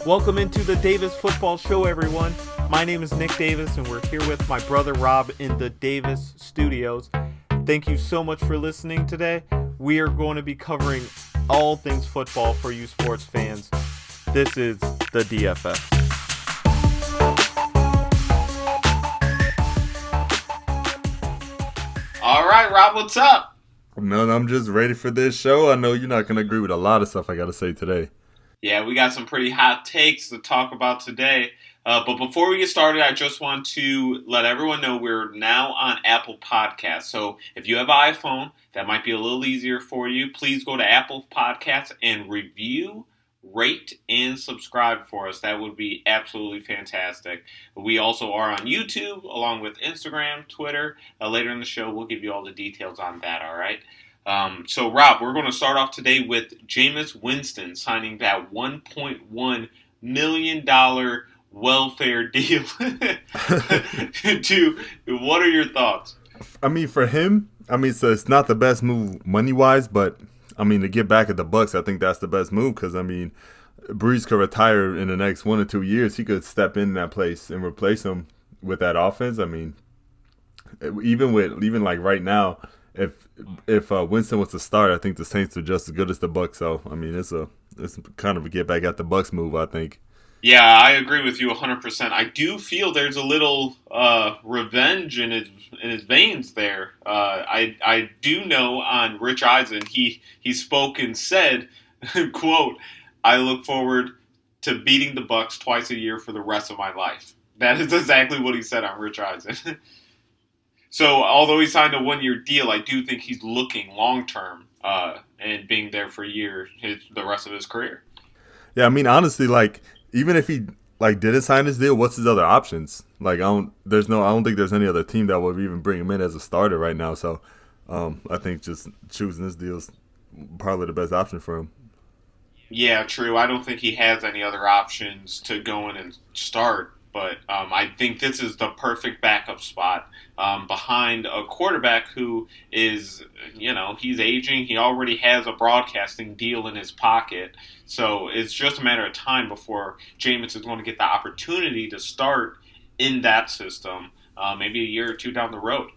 Welcome into the Davis Football Show, everyone. My name is Nick Davis, and we're here with my brother Rob in the Davis Studios. Thank you so much for listening today. We are going to be covering all things football for you sports fans. This is the DFS. All right, Rob, what's up? No, I'm just ready for this show. I know you're not going to agree with a lot of stuff I got to say today. Yeah, we got some pretty hot takes to talk about today. But before we get started, I just want to let everyone know we're now on Apple Podcasts. So if you have an iPhone, that might be a little easier for you. Please go to Apple Podcasts and review, rate, and subscribe for us. That would be absolutely fantastic. We also are on YouTube, along with Instagram, Twitter. Later in the show, we'll give you all the details on that, all right? So, Rob, we're going to start off today with Jameis Winston signing that $1.1 million welfare deal. What are your thoughts? I mean, for him, so it's not the best move money-wise, but, to get back at the Bucs, I think that's the best move because, Breeze could retire in the next 1 or 2 years. He could step in that place and replace him with that offense. Even like right now, if Winston was to start, I think the Saints are just as good as the Bucs. So it's kind of a get back at the Bucs move, I think. Yeah, I agree with you 100%. I do feel there's a little revenge in his veins there. I do know on Rich Eisen he spoke and said, quote, "I look forward to beating the Bucs twice a year for the rest of my life." That is exactly what he said on Rich Eisen. So, although he signed a 1-year deal, I do think he's looking long-term and being there for a year, the rest of his career. Yeah, honestly, even if he didn't sign his deal, what's his other options? I don't think there's any other team that would even bring him in as a starter right now. So, I think just choosing this deal is probably the best option for him. Yeah, true. I don't think he has any other options to go in and start. But I think this is the perfect backup spot behind a quarterback who is, he's aging. He already has a broadcasting deal in his pocket. So it's just a matter of time before Jameis is going to get the opportunity to start in that system, maybe a year or two down the road.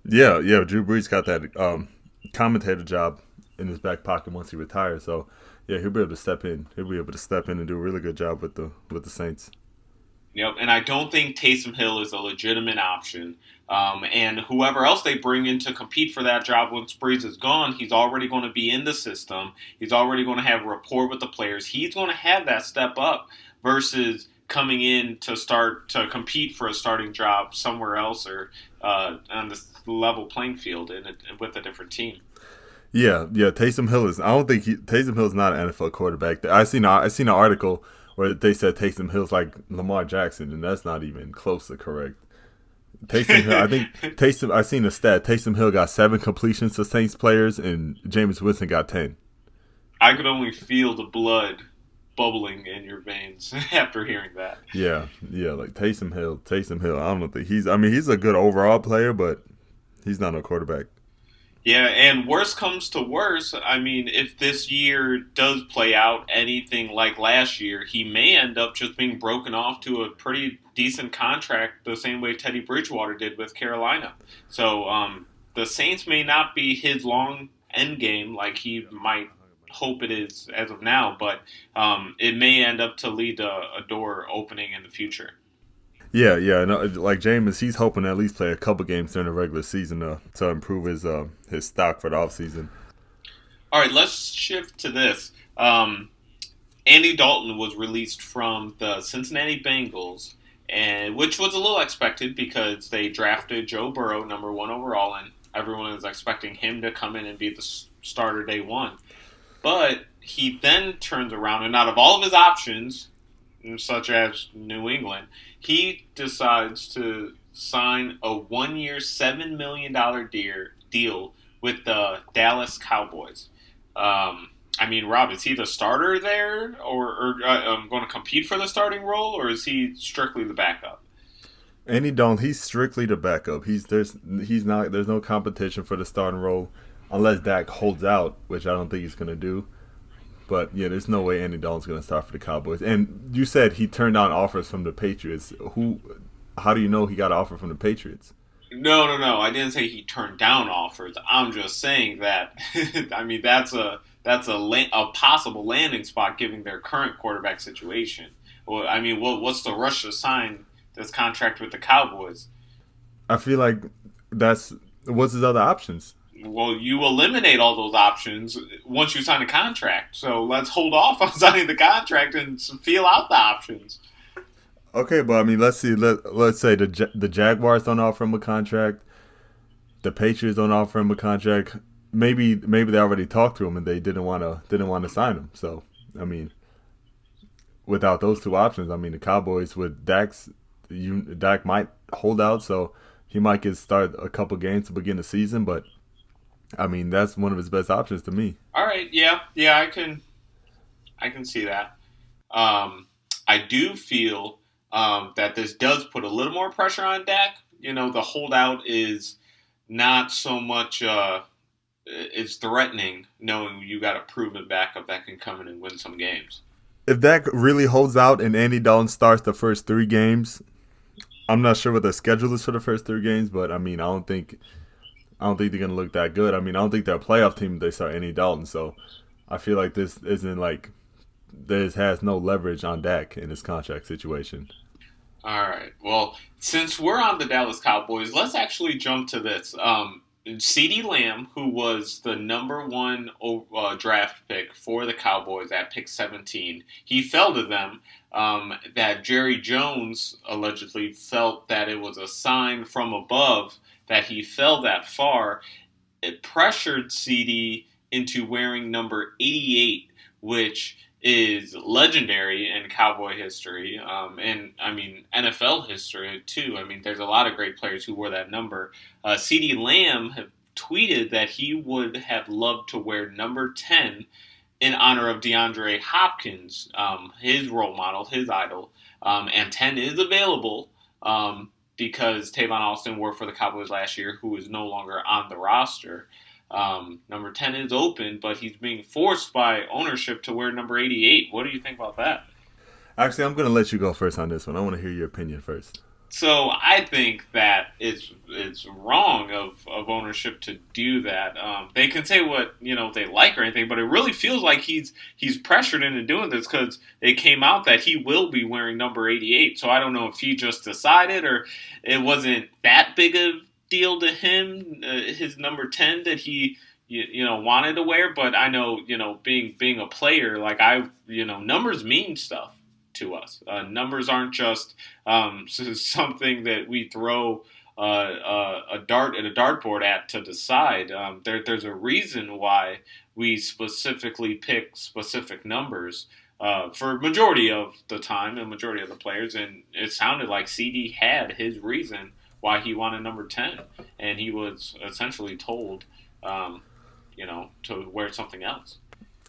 Yeah. Drew Brees got that commentator job in his back pocket once he retires. So, yeah, he'll be able to step in. He'll be able to step in and do a really good job with the Saints. Yep, and I don't think Taysom Hill is a legitimate option. And whoever else they bring in to compete for that job once Breeze is gone, he's already going to be in the system. He's already going to have rapport with the players. He's going to have that step up versus coming in to start to compete for a starting job somewhere else or on this level playing field with a different team. Yeah. Taysom Hill is. I don't think Taysom Hill is not an NFL quarterback. I seen an article where they said Taysom Hill's like Lamar Jackson, and that's not even close to correct. Taysom Hill, I seen a stat. Taysom Hill got 7 completions to Saints players, and Jameis Winston got 10. I could only feel the blood bubbling in your veins after hearing that. Yeah, like Taysom Hill. I don't think he's a good overall player, but he's not a quarterback. Yeah, and worse comes to worse, if this year does play out anything like last year, he may end up just being broken off to a pretty decent contract the same way Teddy Bridgewater did with Carolina. So the Saints may not be his long end game like he might hope it is as of now, but it may end up to lead to a door opening in the future. Yeah. No, like Jameis, he's hoping to at least play a couple games during the regular season to improve his stock for the offseason. All right, let's shift to this. Andy Dalton was released from the Cincinnati Bengals, which was a little expected because they drafted Joe Burrow, number 1 overall, and everyone is expecting him to come in and be the starter day one. But he then turns around, and out of all of his options, such as New England, he decides to sign a 1-year, $7 million deal with the Dallas Cowboys. Rob, is he the starter there, or going to compete for the starting role, or is he strictly the backup? Andy Dalton, he's strictly the backup. There's no competition for the starting role unless Dak holds out, which I don't think he's going to do. But yeah, there's no way Andy Dalton's going to start for the Cowboys. And you said he turned down offers from the Patriots. How do you know he got an offer from the Patriots? No. I didn't say he turned down offers. I'm just saying that. I mean, that's a possible landing spot given their current quarterback situation. Well, I mean, what's the rush to sign this contract with the Cowboys? I feel like what's his other options? Well, you eliminate all those options once you sign a contract. So let's hold off on signing the contract and feel out the options. Okay, but I mean, let's see. Let's say the Jaguars don't offer him a contract. The Patriots don't offer him a contract. Maybe they already talked to him and they didn't want to sign him. So I mean, without those two options, I mean, the Cowboys with Dak might hold out, so he might get start a couple games to begin the season. But I mean, that's one of his best options to me. All right, yeah, I can see that. I do feel that this does put a little more pressure on Dak. You know, the holdout is not so much it's threatening, knowing you got a proven backup that can come in and win some games. If Dak really holds out and Andy Dalton starts the first 3 games, I'm not sure what the schedule is for the first 3 games, but I mean, I don't think they're gonna look that good. I mean, I don't think they're a playoff team if they start Andy Dalton. So I feel like this isn't like this has no leverage on Dak in this contract situation. All right. Well, since we're on the Dallas Cowboys, let's actually jump to this. CeeDee Lamb, who was the number 1 draft pick for the Cowboys at pick 17, he fell to them. That Jerry Jones allegedly felt that it was a sign from above that he fell that far. It pressured CeeDee into wearing number 88, which is legendary in Cowboy history, and I mean NFL history too. I mean, there's a lot of great players who wore that number. CeeDee Lamb have tweeted that he would have loved to wear number 10 in honor of DeAndre Hopkins, his role model, his idol, and 10 is available because Tavon Austin worked for the Cowboys last year, who is no longer on the roster. Number 10 is open, but he's being forced by ownership to wear number 88. What do you think about that? Actually, I'm going to let you go first on this one. I want to hear your opinion first. So I think that it's wrong of ownership to do that. They can say what they like or anything, but it really feels like he's pressured into doing this because it came out that he will be wearing number 88. So I don't know if he just decided or it wasn't that big of deal to him, his number 10 that he wanted to wear. But I know being a player, like numbers mean stuff to us. Numbers aren't just something that we throw a dart at a dartboard at to decide. There's a reason why we specifically pick specific numbers for majority of the time and majority of the players, and it sounded like CD had his reason why he wanted number 10, and he was essentially told, to wear something else.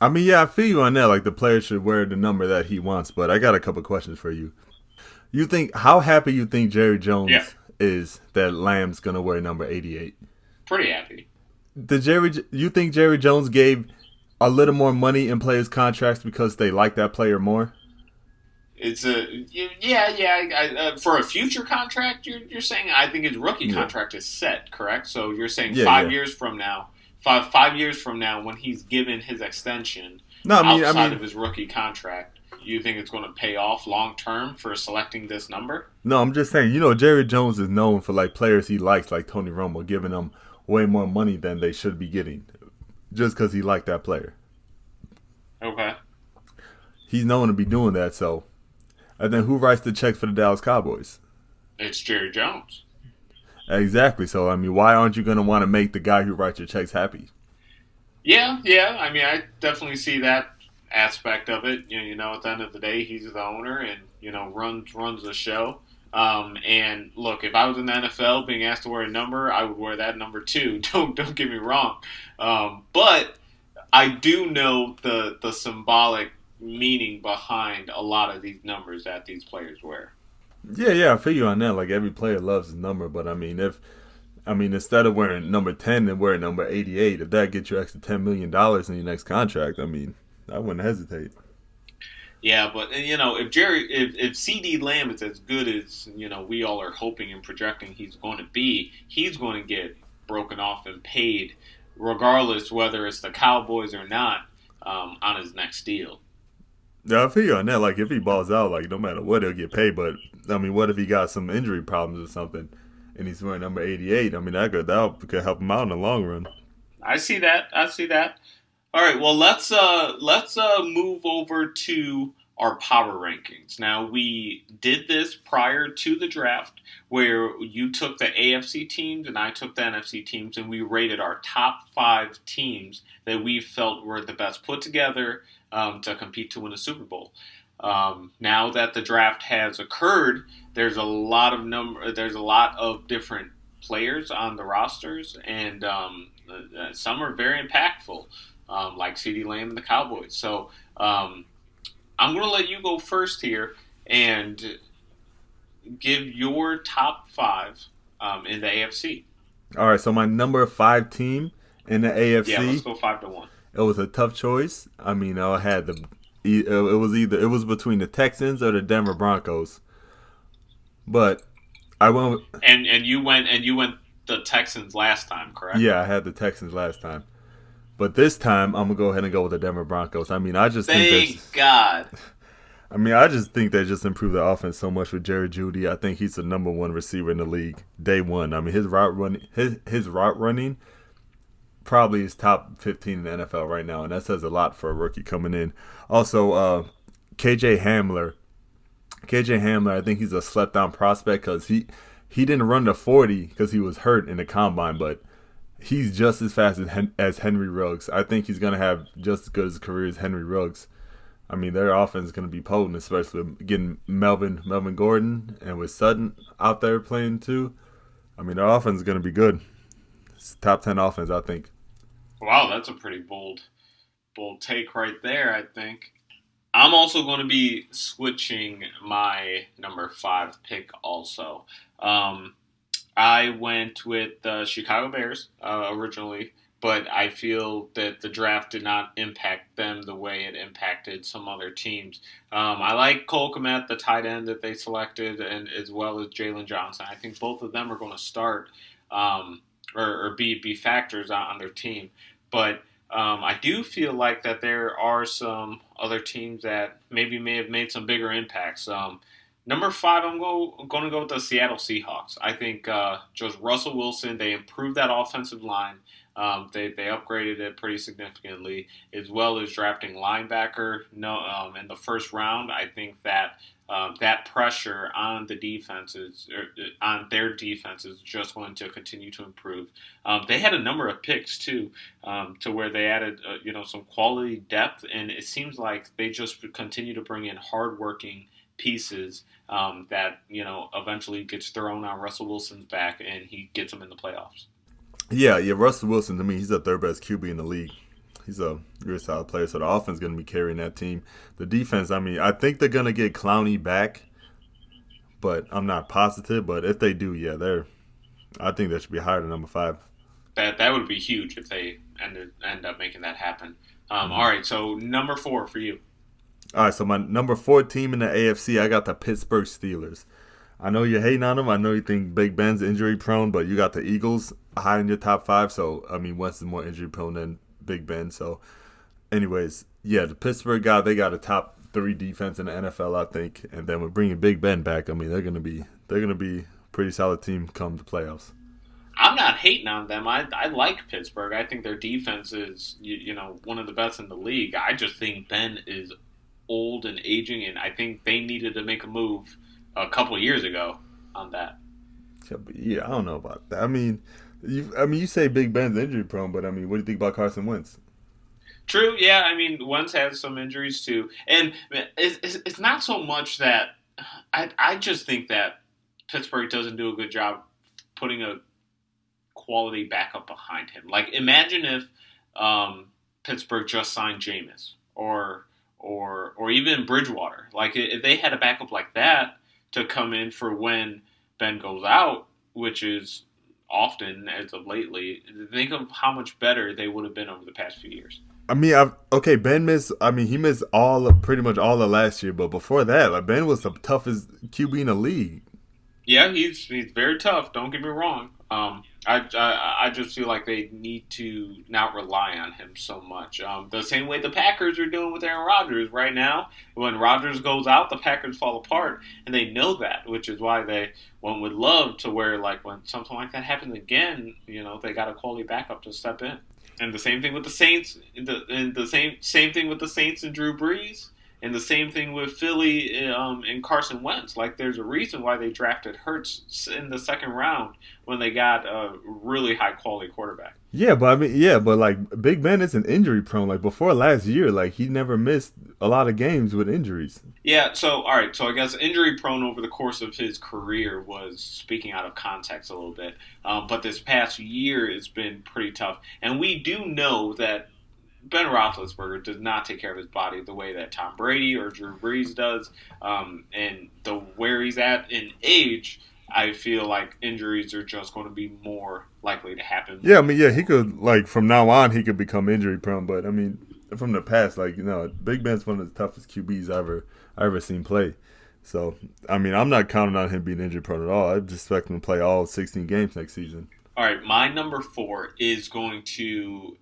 I mean, yeah, I feel you on that. Like, the player should wear the number that he wants, but I got a couple questions for you. How happy you think Jerry Jones is that Lamb's going to wear number 88? Pretty happy. You think Jerry Jones gave a little more money in players' contracts because they like that player more? It's for a future contract, you're saying? I think his rookie contract is set, correct? So you're saying 5 years from now, five years from now, when he's given his extension outside of his rookie contract, you think it's going to pay off long term for selecting this number? No, I'm just saying. Jerry Jones is known for like players he likes, like Tony Romo, giving them way more money than they should be getting, just because he liked that player. Okay. He's known to be doing that, so. And then who writes the checks for the Dallas Cowboys? It's Jerry Jones. Exactly. So, I mean, why aren't you going to want to make the guy who writes your checks happy? Yeah. I mean, I definitely see that aspect of it. At the end of the day, he's the owner and, runs the show. And look, if I was in the NFL being asked to wear a number, I would wear that number too. Don't get me wrong. But I do know the symbolic meaning behind a lot of these numbers that these players wear. Yeah, I feel you on that. Like, every player loves his number, but I mean, instead of wearing number 10 and wearing number 88, if that gets you extra $10 million in your next contract, I mean, I wouldn't hesitate. Yeah, but if CD Lamb is as good as we all are hoping and projecting he's going to be, he's going to get broken off and paid, regardless whether it's the Cowboys or not, on his next deal. Yeah, I feel you on that. Like, if he balls out, like, no matter what, he'll get paid. But, I mean, what if he got some injury problems or something and he's wearing number 88? I mean, that could help him out in the long run. I see that. I see that. All right. Well, let's move over to our power rankings. Now, we did this prior to the draft, where you took the AFC teams and I took the NFC teams, and we rated our top 5 teams that we felt were the best put together to compete to win a Super Bowl. Now that the draft has occurred, there's a lot of different players on the rosters, and some are very impactful, like CeeDee Lamb and the Cowboys. So I'm going to let you go first here and give your top 5 in the AFC. All right, so my number 5 team in the AFC. Yeah, let's go 5-1. It was a tough choice. I mean, I had it was between the Texans or the Denver Broncos, but I went. And you went the Texans last time, correct? Yeah, I had the Texans last time, but this time I'm gonna go ahead and go with the Denver Broncos. I mean, I just Thank God. I mean, I just think they just improved the offense so much with Jerry Jeudy. I think he's the number 1 receiver in the league day one. I mean, his route running probably is top 15 in the NFL right now, and that says a lot for a rookie coming in. Also, KJ Hamler, I think he's a slept on prospect because he didn't run the 40 because he was hurt in the combine, but he's just as fast as Henry Ruggs. I think he's going to have just as good as a career as Henry Ruggs. I mean, their offense is going to be potent, especially with getting Melvin Gordon and with Sutton out there playing too. I mean, their offense is going to be good. It's top 10 offense, I think. Wow, that's a pretty bold take right there, I think. I'm also going to be switching my number 5 pick also. I went with the Chicago Bears originally, but I feel that the draft did not impact them the way it impacted some other teams. I like Cole Kmet, the tight end that they selected, and as well as Jalen Johnson. I think both of them are going to start or be factors on their team. But I do feel like that there are some other teams that maybe may have made some bigger impacts. Number 5, I'm going to go with the Seattle Seahawks. I think just Russell Wilson, they improved that offensive line. They upgraded it pretty significantly, as well as drafting linebacker in the first round. I think that that pressure on the defenses, on their defense, is just going to continue to improve. They had a number of picks too, to where they added some quality depth, and it seems like they just continue to bring in hardworking pieces that eventually gets thrown on Russell Wilson's back, and he gets them in the playoffs. Yeah, Russell Wilson, to me, he's the 3rd best QB in the league. He's a really solid player, so the offense is going to be carrying that team. The defense, I mean, I think they're going to get Clowney back, but I'm not positive. But if they do, I think that should be higher than number 5. That would be huge if they end up making that happen. All right, so number 4 for you. All right, so my number 4 team in the AFC, I got the Pittsburgh Steelers. I know you're hating on them. I know you think Big Ben's injury prone, but you got the Eagles high in your top 5. So, I mean, Wentz is more injury prone than Big Ben. So, anyways, the Pittsburgh they got a top 3 defense in the NFL, I think. And then with bringing Big Ben back, I mean, they're gonna be a pretty solid team come the playoffs. I'm not hating on them. I like Pittsburgh. I think their defense is one of the best in the league. I just think Ben is old and aging, and I think they needed to make a move a couple of years ago on that. Yeah, I don't know about that. I mean, you say Big Ben's injury prone, but I mean, what do you think about Carson Wentz? True, yeah. I mean, Wentz has some injuries too, and it's not so much that I just think that Pittsburgh doesn't do a good job putting a quality backup behind him. Like, imagine if Pittsburgh just signed Jameis or even Bridgewater. Like, if they had a backup like that to come in for when Ben goes out, which is often as of lately, think of how much better they would have been over the past few years. I mean, okay, Ben missed. I mean, he missed pretty much all of last year. But before that, like Ben was the toughest QB in the league. Yeah, he's very tough. Don't get me wrong. I just feel like they need to not rely on him so much. The same way the Packers are doing with Aaron Rodgers right now. When Rodgers goes out, the Packers fall apart, and they know that, which is why one would love to where like when something like that happens again, they got a quality backup to step in. And the same thing with the Saints. And the same thing with the Saints and Drew Brees. And the same thing with Philly and Carson Wentz. Like, there's a reason why they drafted Hurts in the second round when they got a really high quality quarterback. Yeah, but I mean, yeah, but like Big Ben isn't injury prone. Like before last year, like he never missed a lot of games with injuries. Yeah, so all right, so I guess injury prone over the course of his career was speaking out of context a little bit, but this past year has been pretty tough, and we do know that Ben Roethlisberger does not take care of his body the way that Tom Brady or Drew Brees does, and where he's at in age, I feel like injuries are just going to be more likely to happen. Yeah, I mean, yeah, he could like from now on he could become injury prone, but I mean, from the past, like Big Ben's one of the toughest QBs I ever seen play. So I mean, I'm not counting on him being injury prone at all. I just expect him to play all 16 games next season. All right, my number 4 is going to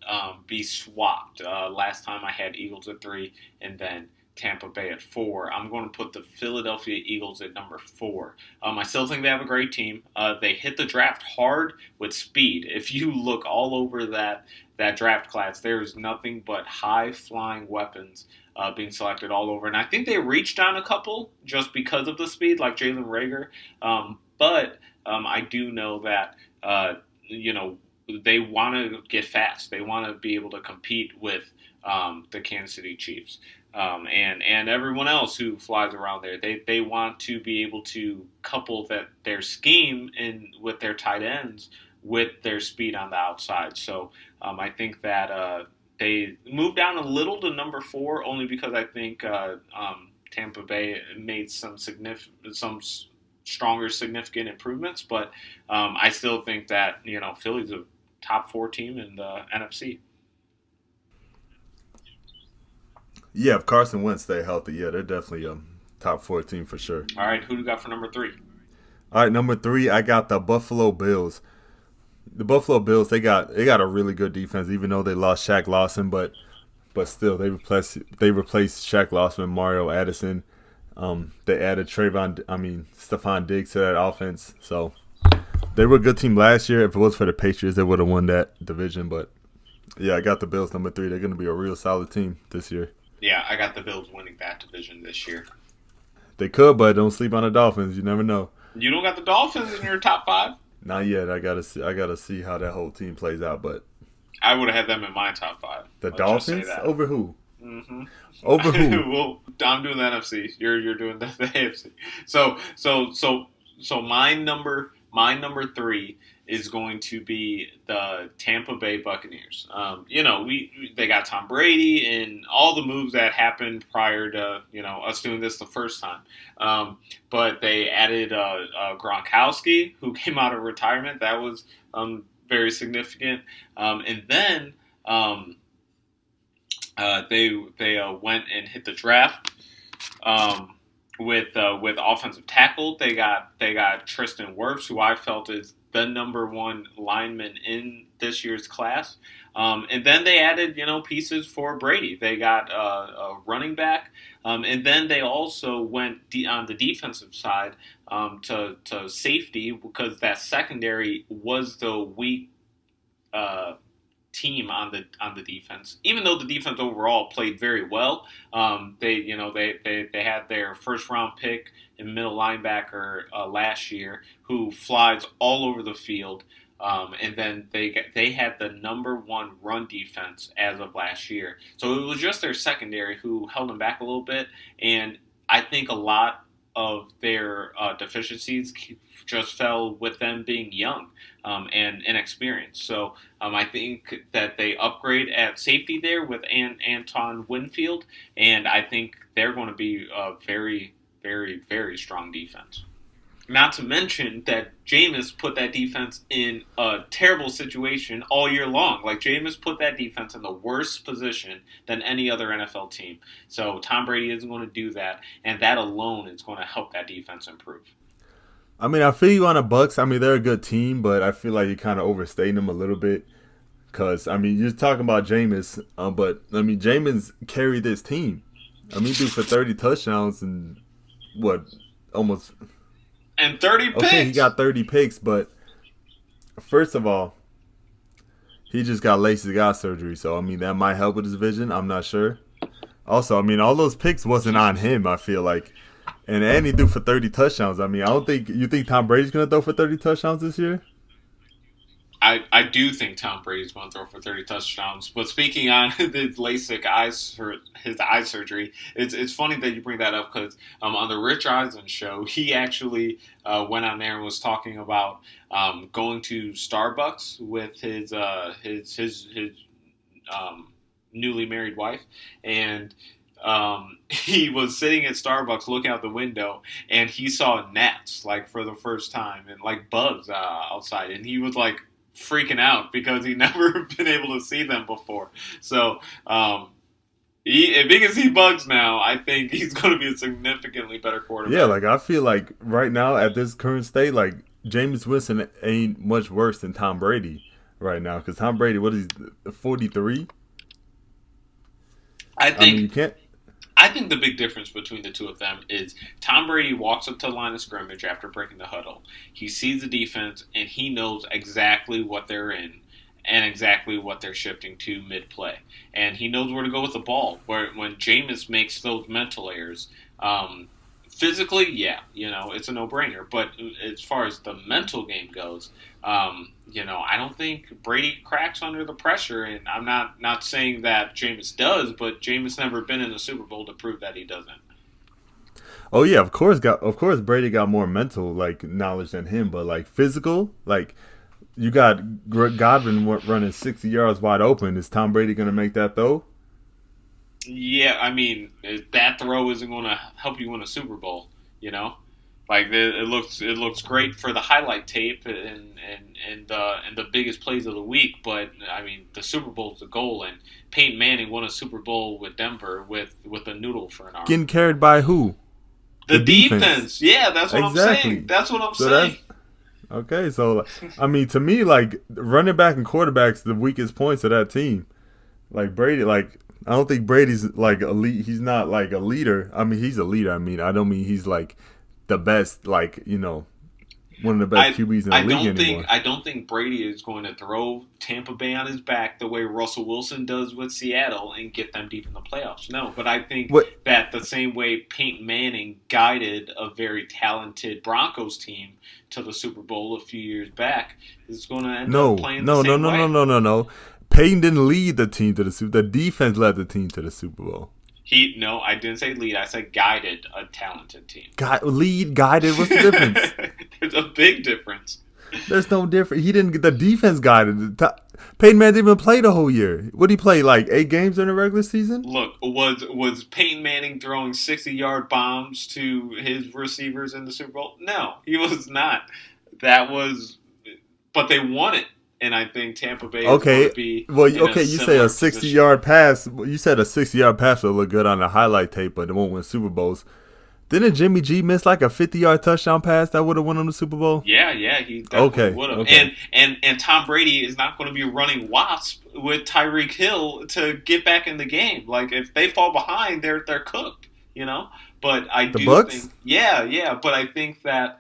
be swapped. Last time I had Eagles at 3, and then Tampa Bay at 4. I'm going to put the Philadelphia Eagles at number 4. I still think they have a great team. They hit the draft hard with speed. If you look all over that draft class, there is nothing but high-flying weapons being selected all over. And I think they reached on a couple just because of the speed, like Jalen Reagor. But I do know that they want to get fast. They want to be able to compete with the Kansas City Chiefs and everyone else who flies around there. They want to be able to couple their scheme with their tight ends with their speed on the outside. So I think that they moved down a little to number 4 only because I think Tampa Bay made some stronger, significant improvements, but I still think that Philly's a top 4 team in the NFC. Yeah, if Carson Wentz stay healthy, yeah, they're definitely a top 4 team for sure. All right, who do you got for number 3? All right, number 3, I got the Buffalo Bills. The Buffalo Bills, they got a really good defense, even though they lost Shaq Lawson, but still they replaced Shaq Lawson with Mario Addison. They added Stephon Diggs to that offense. So they were a good team last year. If it was for the Patriots, they would have won that division. But yeah, I got the Bills number 3. They're going to be a real solid team this year. Yeah, I got the Bills winning that division this year. They could, but don't sleep on the Dolphins. You never know. You don't got the Dolphins in your top 5? Not yet. I gotta see how that whole team plays out. But I would have had them in my top 5. The Dolphins over who? Mm-hmm. Over who? Well, I'm doing the NFC. You're doing the AFC. So my number 3 is going to be the Tampa Bay Buccaneers. They got Tom Brady and all the moves that happened prior to us doing this the first time. But they added Gronkowski, who came out of retirement. That was very significant. And then they went and hit the draft with offensive tackle. They got Tristan Wirfs, who I felt is the number 1 lineman in this year's class. And then they added pieces for Brady. They got a running back, and then they also went on the defensive side to safety because that secondary was the weak team on the defense. Even though the defense overall played very well, they had their first round pick and middle linebacker last year who flies all over the field, and then they had the number 1 run defense as of last year. So it was just their secondary who held them back a little bit, and I think a lot of their deficiencies just fell with them being young and inexperienced. So I think that they upgrade at safety there with Anton Winfield, and I think they're going to be a very, very, very strong defense. Not to mention that Jameis put that defense in a terrible situation all year long. Like, Jameis put that defense in the worst position than any other NFL team. So Tom Brady isn't going to do that, and that alone is going to help that defense improve. I mean, I feel you on the Bucks. I mean, they're a good team, but I feel like you're kind of overstating them a little bit. Because, I mean, you're talking about Jameis, but, I mean, Jameis carried this team. I mean, he threw for 30 touchdowns and, almost... And 30 picks. Okay, he got 30 picks, but first of all, he just got LASIK surgery, so I mean that might help with his vision. I'm not sure. Also, I mean all those picks wasn't on him. I feel like, and he threw for 30 touchdowns. I mean, I don't think you think Tom Brady's gonna throw for 30 touchdowns this year. I do think Tom Brady's going to throw for 30 touchdowns. But speaking on the LASIK his eye surgery, it's funny that you bring that up because on the Rich Eisen show, he actually went on there and was talking about going to Starbucks with his newly married wife, and he was sitting at Starbucks looking out the window, and he saw gnats like for the first time and like bugs outside, and he was like freaking out because he never been able to see them before. So as big as he bugs now, I think he's going to be a significantly better quarterback. Yeah, like I feel like right now at this current state, like Jameis Winston ain't much worse than Tom Brady right now because Tom Brady, what is he, 43? I mean, you can't. I think the big difference between the two of them is Tom Brady walks up to the line of scrimmage after breaking the huddle. He sees the defense, and he knows exactly what they're in and exactly what they're shifting to mid-play. And he knows where to go with the ball. When Jameis makes those mental errors, physically, yeah, it's a no-brainer. But as far as the mental game goes, I don't think Brady cracks under the pressure, and I'm not saying that Jameis does, but Jameis never been in a Super Bowl to prove that he doesn't. Oh yeah, of course Brady got more mental knowledge than him, but physical, you got Godwin running 60 yards wide open. Is Tom Brady going to make that throw? Yeah, I mean that throw isn't going to help you win a Super Bowl, It looks great for the highlight tape and the biggest plays of the week, but I mean the Super Bowl's the goal, and Peyton Manning won a Super Bowl with Denver with a noodle for an arm. Getting carried by who? The defense. Yeah, that's what I'm saying. That's what I'm saying. Okay, so I mean to me running back and quarterbacks the weakest points of that team. Brady, I don't think Brady's elite. He's not a leader. I mean he's a leader. I mean I don't mean he's the best, one of the best QBs in the league anymore. I don't think Brady is going to throw Tampa Bay on his back the way Russell Wilson does with Seattle and get them deep in the playoffs. No, but I think that the same way Peyton Manning guided a very talented Broncos team to the Super Bowl a few years back is going to end up playing the same way. No. Peyton didn't lead the team to the Super Bowl. The defense led the team to the Super Bowl. No, I didn't say lead. I said guided a talented team. Lead, guided. What's the difference? There's a big difference. There's no difference. He didn't get the defense guided. Peyton Manning didn't even play the whole year. What did he play? 8 games in the regular season? Look, was Peyton Manning throwing 60-yard bombs to his receivers in the Super Bowl? No, he was not. But they won it. And I think Tampa Bay is going to be you say a 60-yard pass. You said a 60-yard pass would look good on the highlight tape, but it won't win Super Bowls. Didn't Jimmy G miss a 50-yard touchdown pass that would have won him the Super Bowl? Yeah, he definitely would have. Okay. And Tom Brady is not going to be running wasp with Tyreek Hill to get back in the game. If they fall behind, they're cooked, But I do think but I think that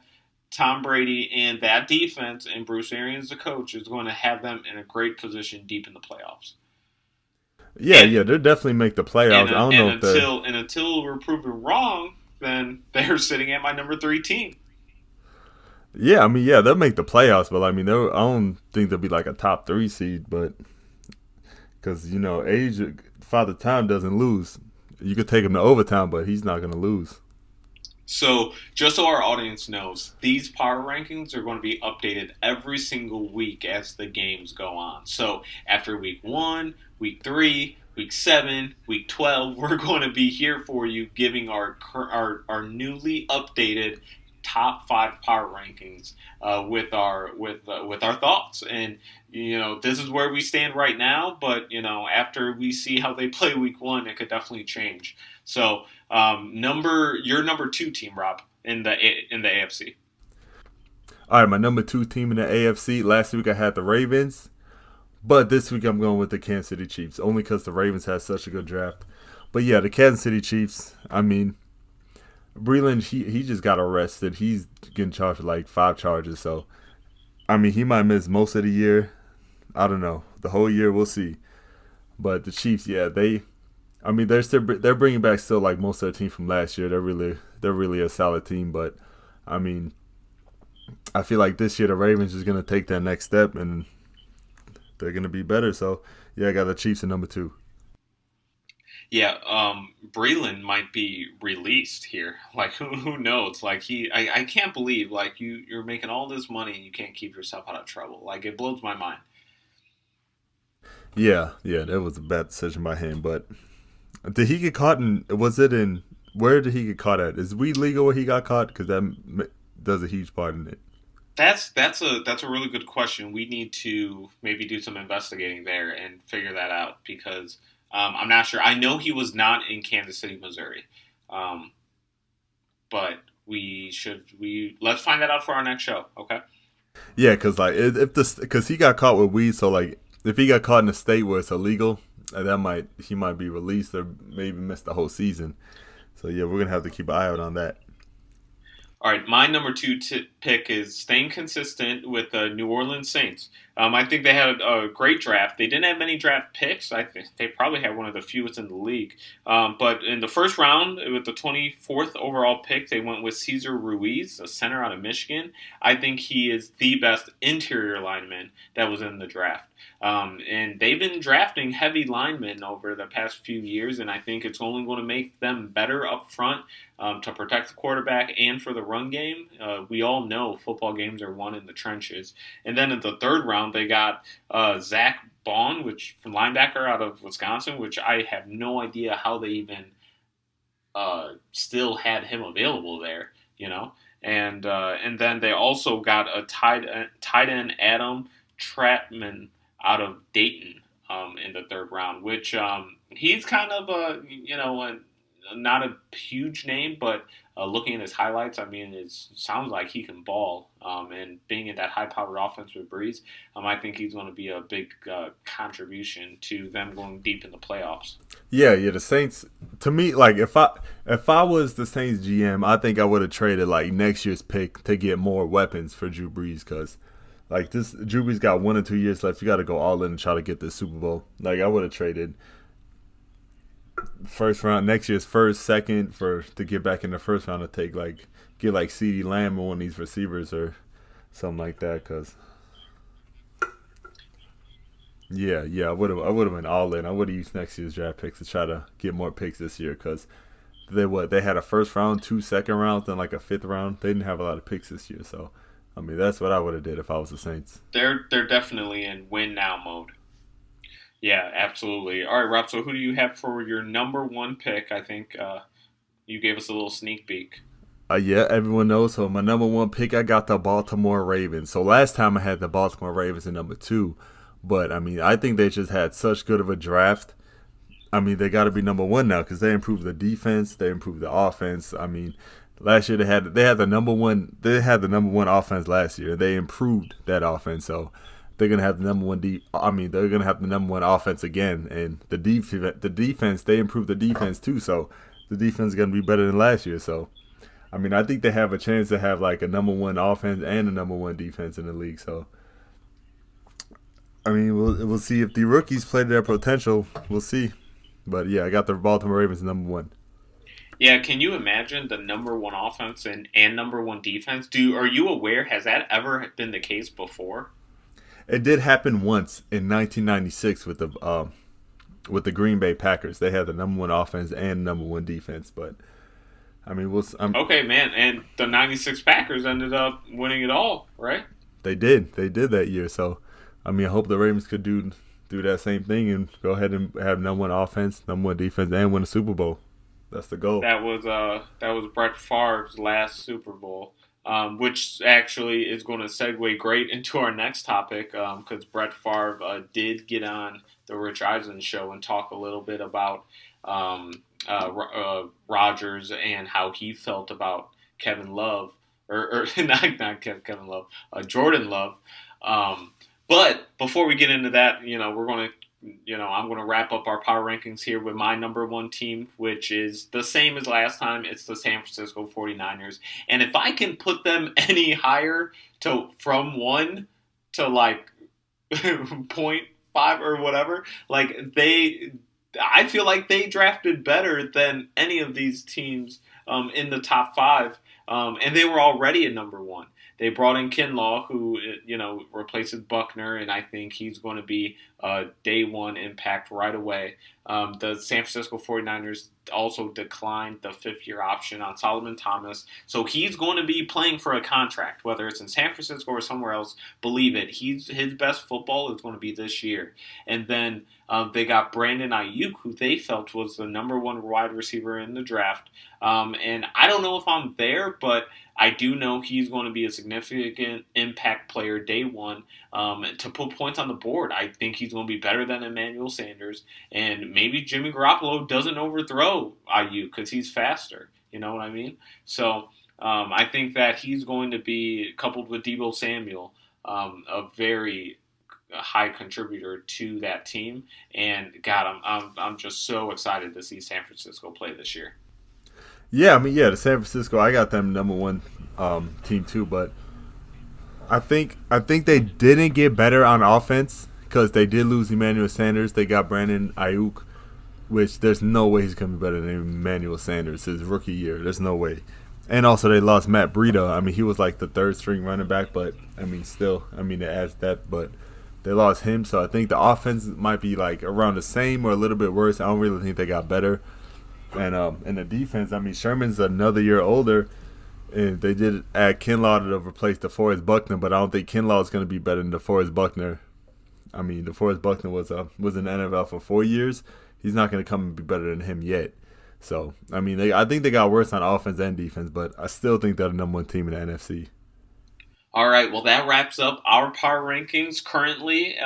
Tom Brady and that defense and Bruce Arians, the coach, is going to have them in a great position deep in the playoffs. Yeah, they'll definitely make the playoffs. Until we're proven wrong, then they're sitting at my number 3 team. Yeah, I mean, they'll make the playoffs, but I mean, I don't think they'll be a top 3 seed, but because age, Father Time doesn't lose. You could take him to overtime, but he's not going to lose. So, just so our audience knows, these power rankings are going to be updated every single week as the games go on. So, after week 1, week 3, week 7, week 12, we're going to be here for you giving our newly updated top 5 power rankings with our thoughts. And this is where we stand right now. But after we see how they play Week 1, it could definitely change. So your number 2 team, Rob, in the AFC. All right, my number 2 team in the AFC. Last week I had the Ravens, but this week I'm going with the Kansas City Chiefs, only because the Ravens had such a good draft. But yeah, the Kansas City Chiefs, I mean, Breland, he just got arrested. He's getting charged with like 5 charges. So, I mean, he might miss most of the year. I don't know. The whole year, we'll see. But the Chiefs, yeah, they're bringing back still like most of their team from last year. They're really a solid team. But, I mean, I feel like this year the Ravens is going to take that next step and they're going to be better. So, yeah, I got the Chiefs at number 2. Yeah, Breland might be released here. Like, who knows? Like, I can't believe, like, you're making all this money and you can't keep yourself out of trouble. Like, it blows my mind. Yeah, that was a bad decision by him. But did he get caught where did he get caught at? Is weed legal where he got caught? Because that does a huge part in it. That's a really good question. We need to maybe do some investigating there and figure that out because I'm not sure. I know he was not in Kansas City, Missouri, but let's find that out for our next show. Okay. Yeah, because like because he got caught with weed, so like if he got caught in a state where it's illegal, he might be released or maybe miss the whole season. So yeah, we're gonna have to keep an eye out on that. All right, my number 2 pick is staying consistent with the New Orleans Saints. I think they had a great draft. They didn't have many draft picks. I think they probably had one of the fewest in the league. But in the first round, with the 24th overall pick, they went with Cesar Ruiz, a center out of Michigan. I think he is the best interior lineman that was in the draft. And they've been drafting heavy linemen over the past few years, and I think it's only going to make them better up front to protect the quarterback and for the run game. We all know football games are won in the trenches. And then in the third round, they got Zach Bond, from linebacker out of Wisconsin, which I have no idea how they even still had him available there, And then they also got a tight end Adam Trapman out of Dayton in the third round, which he's kind of not a huge name, but looking at his highlights, I mean, it sounds like he can ball. And being in that high-powered offense with Breeze, I think he's going to be a big contribution to them going deep in the playoffs. Yeah, the Saints. To me, like if I was the Saints GM, I think I would have traded like next year's pick to get more weapons for Drew Brees because. Like Drew Brees got 1 or 2 years left. You got to go all in and try to get this Super Bowl. Like I would have traded first round, next year's first, second to get back in the first round to get CeeDee Lamb or one of these receivers or something like that. Cause yeah, I would have been all in. I would have used next year's draft picks to try to get more picks this year because they had a first round, 2 second rounds, and like a 5th round. They didn't have a lot of picks this year, so. I mean, that's what I would have did if I was the Saints. They're definitely in win now mode. Yeah, absolutely. All right, Rob, so who do you have for your number 1 pick? I think you gave us a little sneak peek. Yeah, everyone knows. So my number 1 pick, I got the Baltimore Ravens. So last time I had the Baltimore Ravens at number 2. But, I mean, I think they just had such good of a draft. I mean, they got to be number 1 now because they improved the defense. They improved the offense. I mean, last year they had the number one offense last year. They improved that offense, so they're gonna have the number 1 they're gonna have the number 1 offense again. And the defense, they improved the defense too. So the defense is gonna be better than last year. So I mean, I think they have a chance to have like a number 1 offense and a number 1 defense in the league. So I mean, we'll see if the rookies play to their potential. We'll see. But yeah, I got the Baltimore Ravens number 1. Yeah, can you imagine the number 1 offense and number 1 defense? Are you aware? Has that ever been the case before? It did happen once in 1996 with the Green Bay Packers. They had the number 1 offense and number 1 defense. But I mean, okay, man. And the '96 Packers ended up winning it all, right? They did. They did that year. So I mean, I hope the Ravens could do that same thing and go ahead and have number 1 offense, number 1 defense, and win a Super Bowl. That's the goal. That was Brett Favre's last Super Bowl. which actually is going to segue great into our next topic because Brett Favre did get on the Rich Eisen show and talk a little bit about Rodgers and how he felt about Kevin Love, or not Kevin Love, Jordan Love. But before we get into that, we're going to I'm going to wrap up our power rankings here with my number one team, which is the same as last time. It's the San Francisco 49ers. And if I can put them any higher from 1 to like 0.5 or whatever, I feel like they drafted better than any of these teams in the top 5. And they were already at number 1. They brought in Kinlaw, who, replaces Buckner, and I think he's going to be a day one impact right away. The San Francisco 49ers also declined the 5th-year option on Solomon Thomas. So he's going to be playing for a contract, whether it's in San Francisco or somewhere else. Believe it, his best football is going to be this year. And then they got Brandon Ayuk, who they felt was the number 1 wide receiver in the draft. And I don't know if I'm there, but I do know he's going to be a significant impact player day one to put points on the board. I think he's going to be better than Emmanuel Sanders. And maybe Jimmy Garoppolo doesn't overthrow IU because he's faster. You know what I mean? So I think that he's going to be, coupled with Deebo Samuel, a very high contributor to that team. And God, I'm just so excited to see San Francisco play this year. Yeah, the San Francisco, I got them number 1 team too, but I think they didn't get better on offense because they did lose Emmanuel Sanders. They got Brandon Ayuk, which there's no way he's going to be better than Emmanuel Sanders his rookie year. There's no way. And also they lost Matt Breida. He was like the 3rd string running back, but still, it adds depth, but they lost him. So I think the offense might be like around the same or a little bit worse. I don't really think they got better. And in the defense, Sherman's another year older, and they did add Kinlaw to replace DeForest Buckner, but I don't think Kinlaw is going to be better than DeForest Buckner. DeForest Buckner was in the NFL for 4 years. He's not going to come and be better than him yet. So, I think they got worse on offense and defense, but I still think they're the number 1 team in the NFC. All right, well, that wraps up our power rankings currently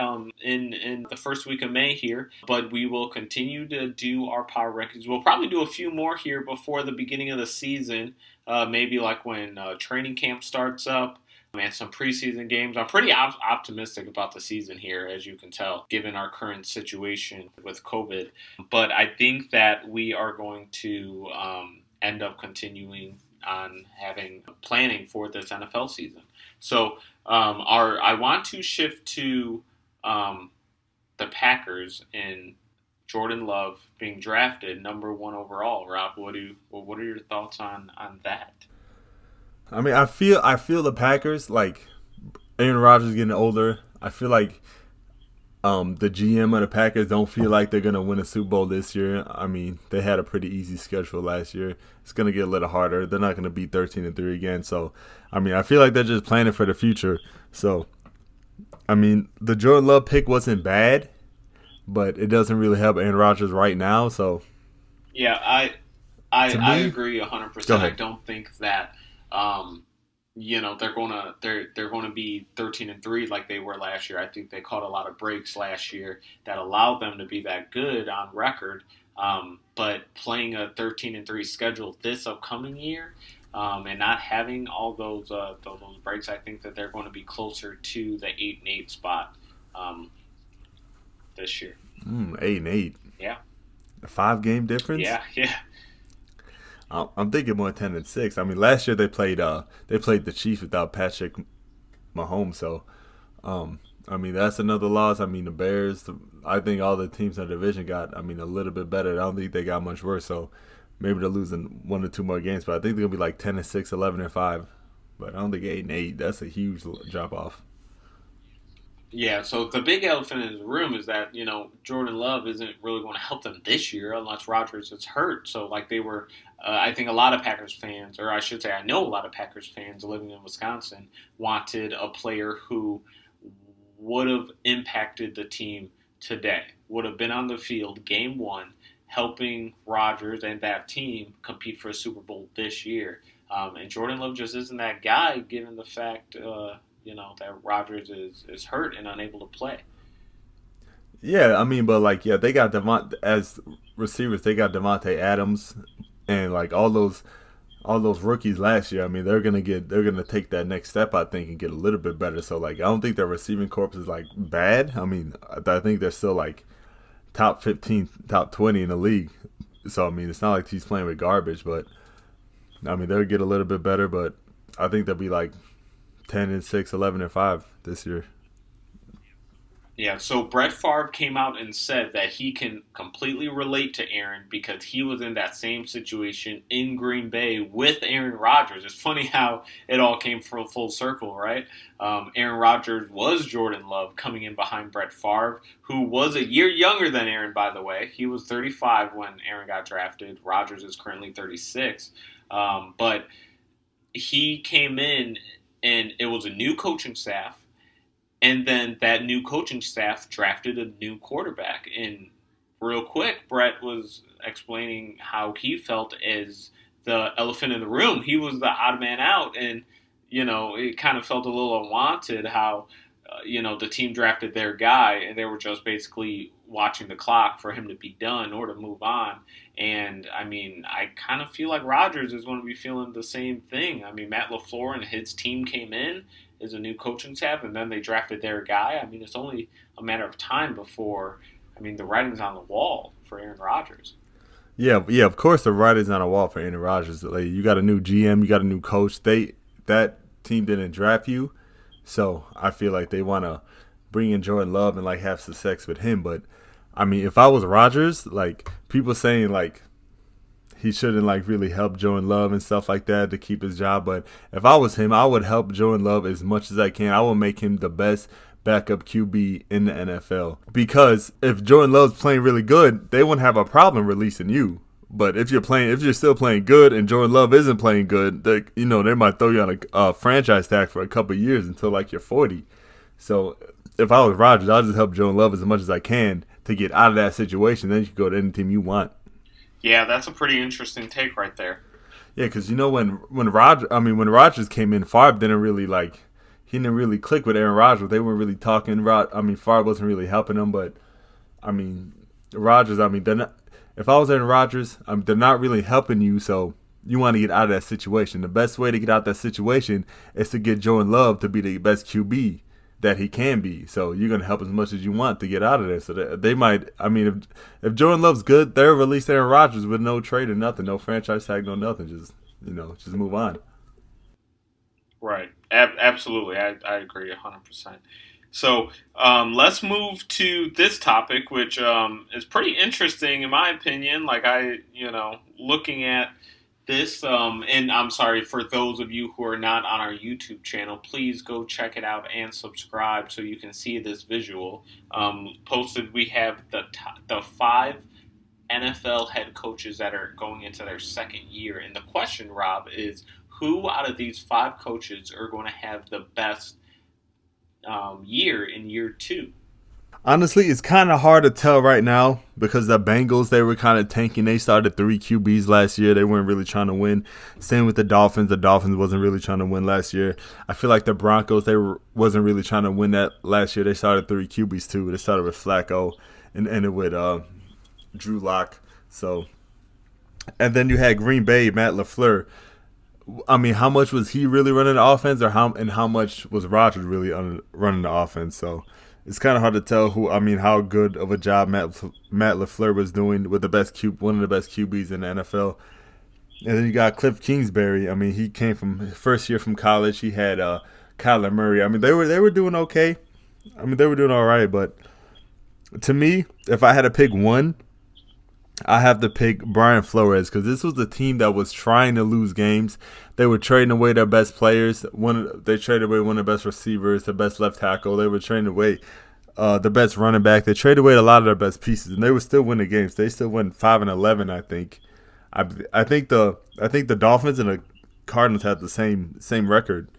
in the first week of May here, but we will continue to do our power rankings. We'll probably do a few more here before the beginning of the season, maybe like when training camp starts up and some preseason games. I'm pretty optimistic about the season here, as you can tell, given our current situation with COVID. But I think that we are going to end up continuing on planning for this NFL season. So I want to shift to the Packers and Jordan Love being drafted number 1 overall. Rob, what are your thoughts on that? I feel the Packers, like Aaron Rodgers getting older. I feel like the GM of the Packers don't feel like they're going to win a Super Bowl this year. They had a pretty easy schedule last year. It's going to get a little harder. They're not going to be 13-3 again. So, I feel like they're just planning for the future. So, the Jordan Love pick wasn't bad, but it doesn't really help Aaron Rodgers right now. So, yeah, I agree 100%. I don't think that they're gonna be 13-3 like they were last year. I think they caught a lot of breaks last year that allowed them to be that good on record. But playing a 13-3 schedule this upcoming year, and not having all those breaks, I think that they're going to be closer to the 8-8 spot this year. 8-8. Yeah. A 5-game difference. Yeah. I'm thinking more 10-6. Last year they played the Chiefs without Patrick Mahomes, so that's another loss. The Bears, I think all the teams in the division got a little bit better. I don't think they got much worse, so maybe they're losing 1 or 2 more games, but I think they're gonna be like 10-6, 11-5. But I don't think 8-8. That's a huge drop off. Yeah, so the big elephant in the room is that, Jordan Love isn't really going to help them this year unless Rodgers is hurt. So, they were, I think a lot of Packers fans, or I should say I know a lot of Packers fans living in Wisconsin, wanted a player who would have impacted the team today, would have been on the field game 1, helping Rodgers and that team compete for a Super Bowl this year. And Jordan Love just isn't that guy, given the fact, that Rodgers is hurt and unable to play. Yeah, I mean, but like, yeah, they got as receivers. They got Devontae Adams and like all those rookies last year. I mean, they're gonna take that next step, I think, and get a little bit better. So like, I don't think their receiving corps is like bad. I mean, I think they're still like top 15, top 20 in the league. So I mean, it's not like he's playing with garbage, but I mean, they'll get a little bit better. But I think they'll be like 10-6, 11-5 this year. Yeah, so Brett Favre came out and said that he can completely relate to Aaron because he was in that same situation in Green Bay with Aaron Rodgers. It's funny how it all came full circle, right? Aaron Rodgers was Jordan Love coming in behind Brett Favre, who was a year younger than Aaron, by the way. He was 35 when Aaron got drafted. Rodgers is currently 36. But he came in, and it was a new coaching staff. And then that new coaching staff drafted a new quarterback. And real quick, Brett was explaining how he felt as the elephant in the room. He was the odd man out. And, it kind of felt a little unwanted how, the team drafted their guy and they were just basically watching the clock for him to be done or to move on. And, I mean, I kind of feel like Rodgers is going to be feeling the same thing. I mean, Matt LaFleur and his team came in as a new coaching staff, and then they drafted their guy. I mean, it's only a matter of time before, the writing's on the wall for Aaron Rodgers. Yeah, of course the writing's on the wall for Aaron Rodgers. Like, you got a new GM, you got a new coach. That team didn't draft you, so I feel like they want to bring in Jordan Love and like have success with him. But I mean, if I was Rodgers, like people saying like he shouldn't like really help Jordan Love and stuff like that to keep his job. But if I was him, I would help Jordan Love as much as I can. I will make him the best backup QB in the NFL. Because if Jordan Love's playing really good, they wouldn't have a problem releasing you. But if you're still playing good and Jordan Love isn't playing good, they might throw you on a franchise tag for a couple of years until like you're 40. So if I was Rodgers, I'll just help Jordan Love as much as I can to get out of that situation. Then you can go to any team you want. Yeah, that's a pretty interesting take right there. Yeah, because when Rodgers came in, Favre didn't really click with Aaron Rodgers. They weren't really talking. Favre wasn't really helping them. But Rodgers. They're not. If I was Aaron Rodgers, they're not really helping you. So you want to get out of that situation. The best way to get out of that situation is to get Jordan Love to be the best QB that he can be. So you're going to help as much as you want to get out of there. So they might, if Jordan Love's good, they'll release Aaron Rodgers with no trade or nothing, no franchise tag, no nothing. Just move on. Right. Absolutely. I agree 100%. So let's move to this topic, which is pretty interesting in my opinion. Like looking at this, and I'm sorry for those of you who are not on our YouTube channel, please go check it out and subscribe so you can see this visual. Posted, we have the 5 NFL head coaches that are going into their second year. And the question, Rob, is who out of these 5 coaches are going to have the best year in year 2? Honestly, it's kind of hard to tell right now because the Bengals, they were kind of tanking. They started 3 QBs last year. They weren't really trying to win. Same with the Dolphins. The Dolphins wasn't really trying to win last year. I feel like the Broncos, wasn't really trying to win that last year. They started 3 QBs too. They started with Flacco and ended with Drew Lock. So, and then you had Green Bay, Matt LaFleur. How much was he really running the offense, or how much was Rodgers really running the offense? So it's kind of hard to tell how good of a job Matt LaFleur was doing with one of the best QBs in the NFL. And then you got Cliff Kingsbury. He came from his first year from college. He had Kyler Murray. They were doing okay. They were doing all right. But to me, if I had to pick one, I have to pick Brian Flores because this was the team that was trying to lose games. They were trading away their best players. They traded away one of the best receivers, the best left tackle. They were trading away the best running back. They traded away a lot of their best pieces, and they were still winning games. They still went 5-11, I think. I think the Dolphins and the Cardinals had the same record,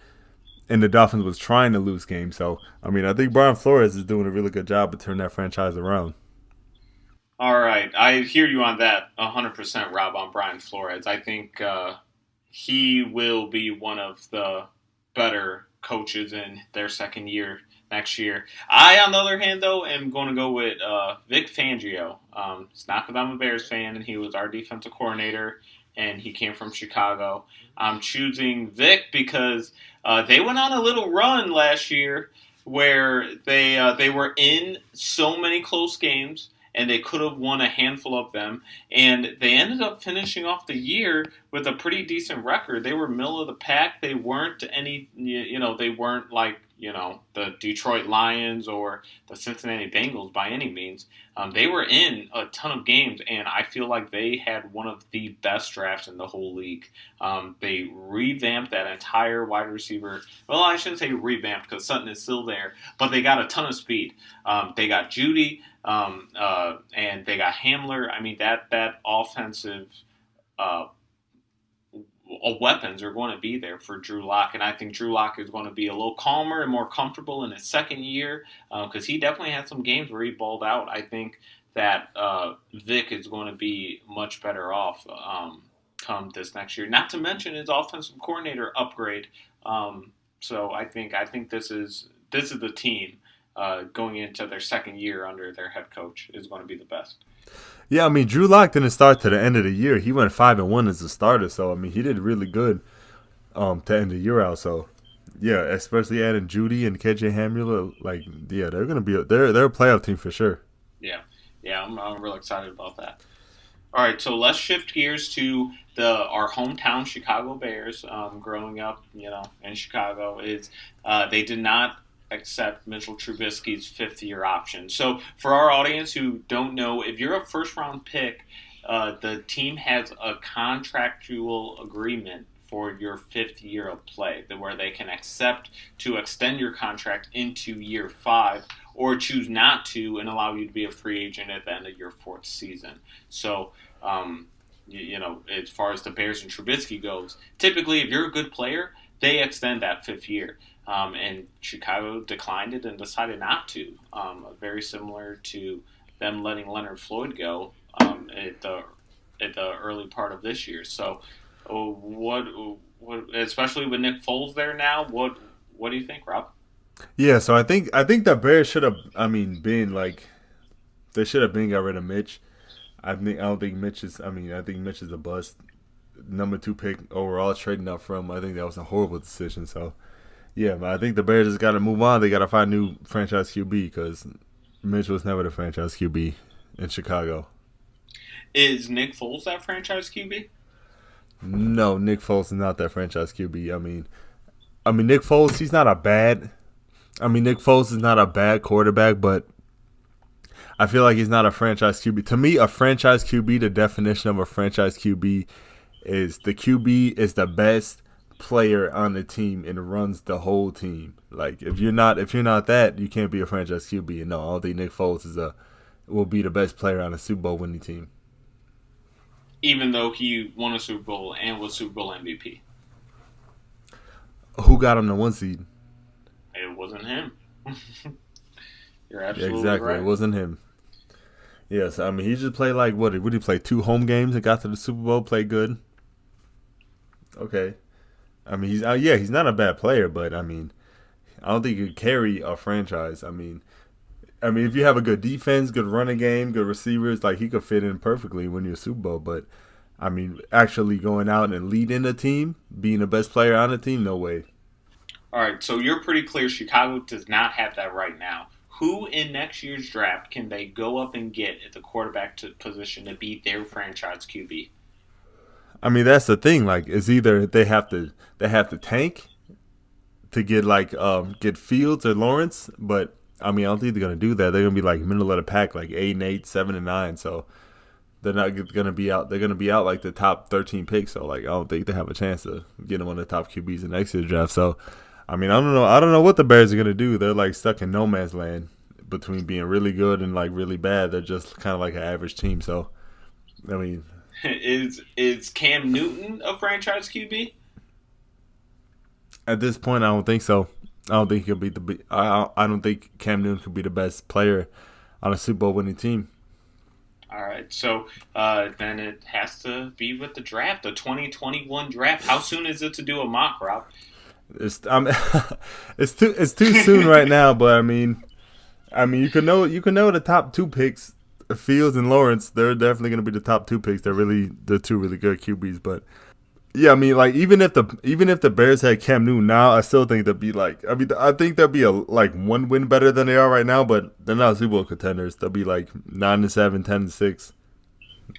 and the Dolphins was trying to lose games. So I think Brian Flores is doing a really good job of turning that franchise around. All right, I hear you on that 100%, Rob, on Brian Flores. I think he will be one of the better coaches in their second year next year. I, on the other hand, though, am going to go with Vic Fangio. It's not because I'm a Bears fan, and he was our defensive coordinator, and he came from Chicago. I'm choosing Vic because they went on a little run last year where they were in so many close games and they could have won a handful of them. And they ended up finishing off the year with a pretty decent record. They were middle of the pack. They weren't they weren't like, the Detroit Lions or the Cincinnati Bengals by any means. They were in a ton of games, and I feel like they had one of the best drafts in the whole league. They revamped that entire wide receiver. Well, I shouldn't say revamped because Sutton is still there, but they got a ton of speed. They got Judy, and they got Hamler. I mean, that offensive weapons are going to be there for Drew Lock, and I think Drew Lock is going to be a little calmer and more comfortable in his second year because he definitely had some games where he balled out. I think that Vic is going to be much better off come this next year. Not to mention his offensive coordinator upgrade. So I think this is the team going into their second year under their head coach is going to be the best. Yeah, I mean, Drew Lock didn't start to the end of the year. He went 5-1 as a starter, so I mean, he did really good to end the year out. So, yeah, especially adding Judy and KJ Hamler, they're gonna be they're a playoff team for sure. Yeah, I'm real excited about that. All right, so let's shift gears to our hometown Chicago Bears. Growing up, in Chicago, they did not accept Mitchell Trubisky's fifth-year option. So for our audience who don't know, if you're a first-round pick, the team has a contractual agreement for your fifth year of play, where they can accept to extend your contract into year 5 or choose not to and allow you to be a free agent at the end of your 4th season. So, as far as the Bears and Trubisky goes, typically if you're a good player, they extend that 5th year. And Chicago declined it and decided not to. Very similar to them letting Leonard Floyd go at the early part of this year. So, what especially with Nick Foles there now, what do you think, Rob? Yeah, so I think the Bears should have. I mean, they should have got rid of Mitch. I think Mitch is a bust. Number 2 pick overall, trading up from. I think that was a horrible decision. So. Yeah, but I think the Bears just got to move on. They got to find a new franchise QB because Mitch was never the franchise QB in Chicago. Is Nick Foles that franchise QB? No, Nick Foles is not that franchise QB. I mean, Nick Foles, Nick Foles is not a bad quarterback, but I feel like he's not a franchise QB. To me, a franchise QB, the definition of a franchise QB is the QB is the best player on the team and runs the whole team. Like if you're not that, you can't be a franchise QB. And no, I don't think Nick Foles will be the best player on a Super Bowl winning team. Even though he won a Super Bowl and was Super Bowl MVP. Who got him the 1 seed? It wasn't him. You're absolutely exactly. right. It wasn't him. Yes, I mean he just played what did he play 2 home games and got to the Super Bowl, played good. Okay. I mean, he's not a bad player, but I mean, I don't think he could carry a franchise. I mean, if you have a good defense, good running game, good receivers, he could fit in perfectly when you're a Super Bowl. But I mean, actually going out and leading a team, being the best player on the team, no way. All right, so you're pretty clear Chicago does not have that right now. Who in next year's draft can they go up and get at the quarterback position to be their franchise QB? I mean, that's the thing. It's either they have to tank to get Fields or Lawrence, but I mean, I don't think they're gonna do that. They're gonna be middle of the pack, 8-8, 7-9. So they're not gonna be out. They're gonna be out the top 13 picks. So I don't think they have a chance to get one of the top QBs in next year's draft. So I mean, I don't know what the Bears are gonna do. They're stuck in no man's land between being really good and really bad. They're just kind of an average team. So I mean. Is Cam Newton a franchise QB? At this point, I don't think so. I don't think he'll be I don't think Cam Newton could be the best player on a Super Bowl winning team. All right, so then it has to be with the draft, the 2021 draft. How soon is it to do a mock, Rob? It's too soon right now, but I mean you can know the top 2 picks, Fields and Lawrence. They're definitely going to be the top 2 picks. They're 2 really good QBs, but yeah, I mean, like even if the Bears had Cam Newton now, I still think they'd be I think they'll be a 1 win better than they are right now, but they're not Super Bowl contenders. They'll be 9-7, 10-6.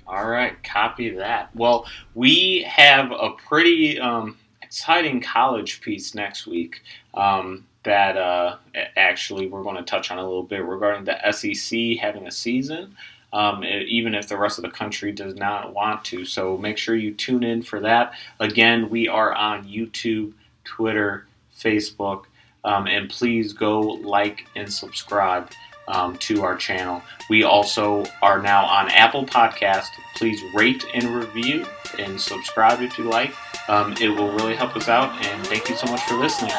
All right, copy that. Well, we have a pretty exciting college piece next week that actually we're going to touch on a little bit regarding the SEC having a season. Even if the rest of the country does not want to. So make sure you tune in for that. Again, we are on YouTube, Twitter, Facebook, and please go like and subscribe to our channel. We also are now on Apple Podcast. Please rate and review and subscribe if you like. It will really help us out, and thank you so much for listening.